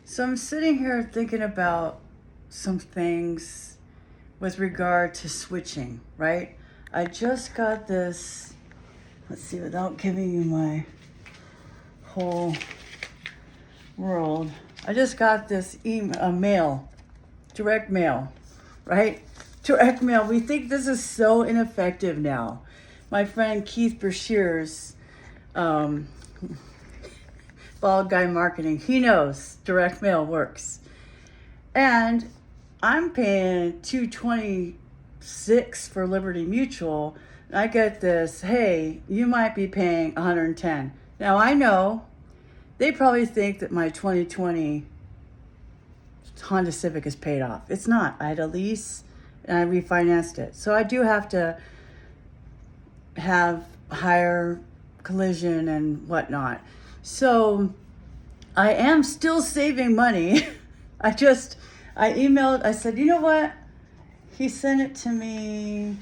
So I'm sitting here thinking about some things with regard to switching, right? I just got this, let's see, without giving you my whole world, I just got this email, mail, direct mail, right? Direct mail. We think this is so ineffective now. My friend Keith Besherse, um, Bald Guy Marketing, he knows direct mail works. And I'm paying $226 for Liberty Mutual. And I get this, hey, you might be paying $110. Now I know they probably think that my 2020 Honda Civic is paid off. It's not. I had a lease and I refinanced it. So I do have to have higher collision and whatnot. So I am still saving money. I emailed, I said, you know what? He sent it to me,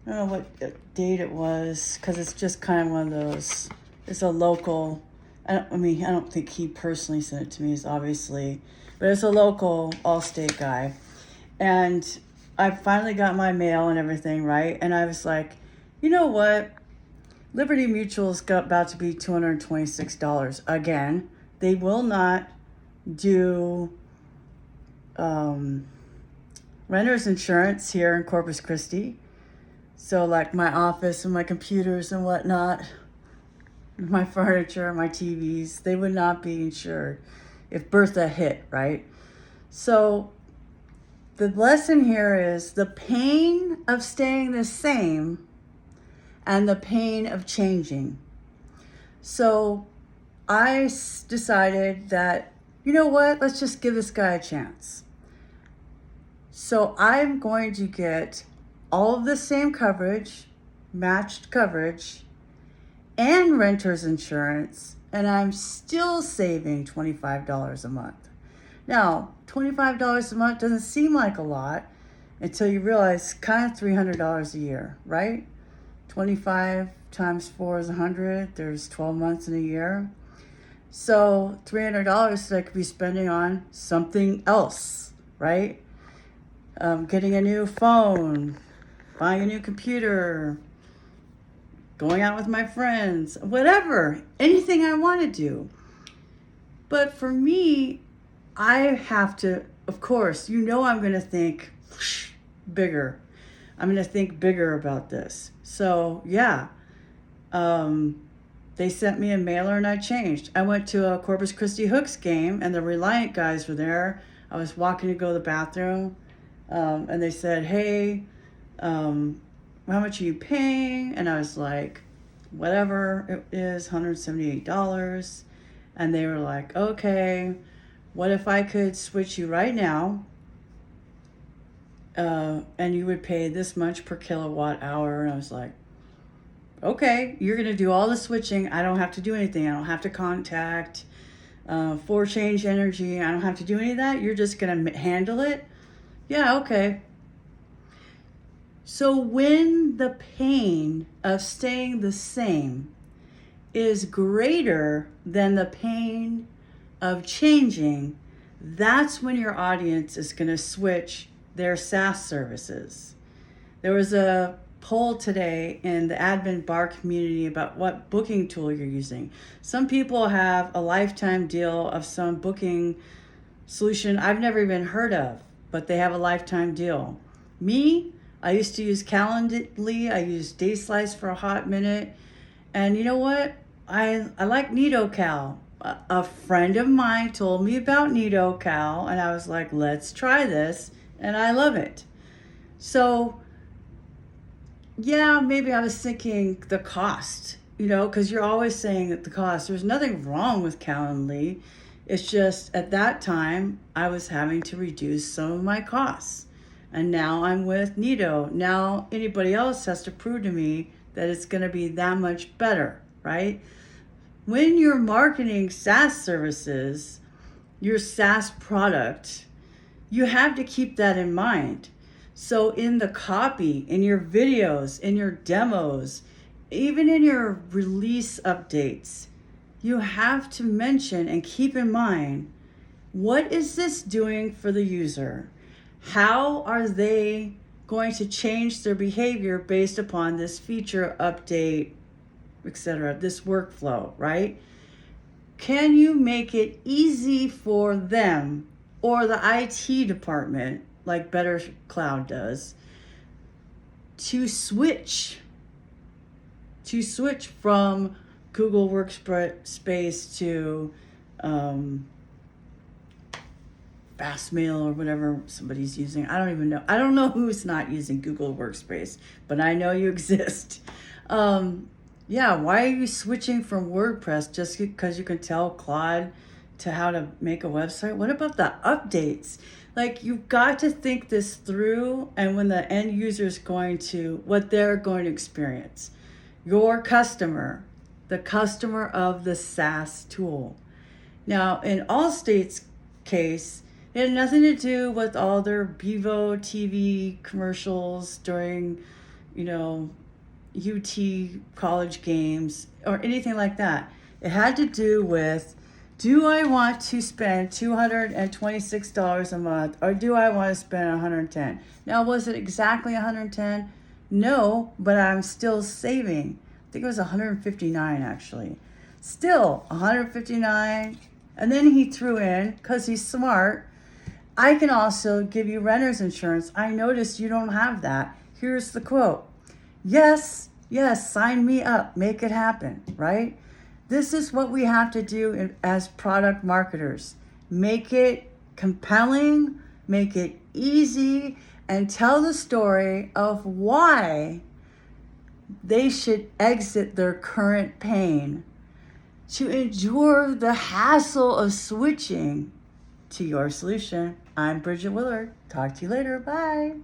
I don't know what date it was, because it's just kind of one of those, it's a local, I don't think he personally sent it to me, obviously, but it's a local Allstate guy. And I finally got my mail and everything, right? And I was like, you know what? Liberty Mutual's about to be $226 again. They will not do renter's insurance here in Corpus Christi. So like my office and my computers and whatnot, my furniture, my TVs, they would not be insured if Bertha hit, right? So the lesson here is the pain of staying the same and the pain of changing. So I decided that, you know what, let's just give this guy a chance. So I'm going to get all of the same coverage, matched coverage, and renter's insurance, and I'm still saving $25 a month. Now, $25 a month doesn't seem like a lot until you realize kind of $300 a year, right? 25 times 4 is 100. There's 12 months in a year. So $300 that I could be spending on something else, right? Getting a new phone, buying a new computer, going out with my friends, whatever, anything I want to do. But for me, I have to, of course, I'm going to think bigger. I'm going to think bigger about this. So yeah, they sent me a mailer and I changed. I went to a Corpus Christi Hooks game and the Reliant guys were there. I was walking to go to the bathroom, and they said, hey, how much are you paying? And I was like, whatever it is, $178. And they were like, okay, what if I could switch you right now? And you would pay this much per kilowatt hour. And I was like, okay, you're going to do all the switching. I don't have to do anything. I don't have to contact For Change Energy. I don't have to do any of that. You're just going to handle it. Yeah, okay. So when the pain of staying the same is greater than the pain of changing, that's when your audience is going to switch their SaaS services. There was a poll today in the admin bar community about what booking tool you're using. Some people have a lifetime deal of some booking solution I've never even heard of, but they have a lifetime deal. Me, I used to use Calendly. I used DaySlice for a hot minute. And you know what? I like NitoCal. A friend of mine told me about NitoCal, and I was like, let's try this, and I love it. So yeah, maybe I was thinking the cost, because you're always saying that the cost. There's nothing wrong with Calendly. It's just at that time I was having to reduce some of my costs. And now I'm with Nito. Now anybody else has to prove to me that it's going to be that much better, right? When you're marketing SaaS services, your SaaS product, you have to keep that in mind. So in the copy, in your videos, in your demos, even in your release updates, you have to mention and keep in mind What is this doing for the user? How are they going to change their behavior based upon this feature update, etc., this workflow, right? Can you make it easy for them or the IT department, like Better Cloud does, to switch from Google Workspace to Fastmail or whatever somebody's using. I don't even know. I don't know who's not using Google Workspace, but I know you exist. Yeah, why are you switching from WordPress just because you can tell Claude to how to make a website? What about the updates? Like, you've got to think this through, and when the end user is going to, what they're going to experience. Your customer, the customer of the SaaS tool. Now, in Allstate's case, it had nothing to do with all their Bevo TV commercials during, UT college games or anything like that. It had to do with, do I want to spend $226 a month or do I want to spend $110? Now, was it exactly $110? No, but I'm still saving. I think it was $159 actually. Still $159. And then he threw in, because he's smart, I can also give you renter's insurance. I noticed you don't have that. Here's the quote. Yes, sign me up. Make it happen, right? This is what we have to do as product marketers. Make it compelling, make it easy, and tell the story of why they should exit their current pain to endure the hassle of switching to your solution. I'm Bridget Willard. Talk to you later. Bye.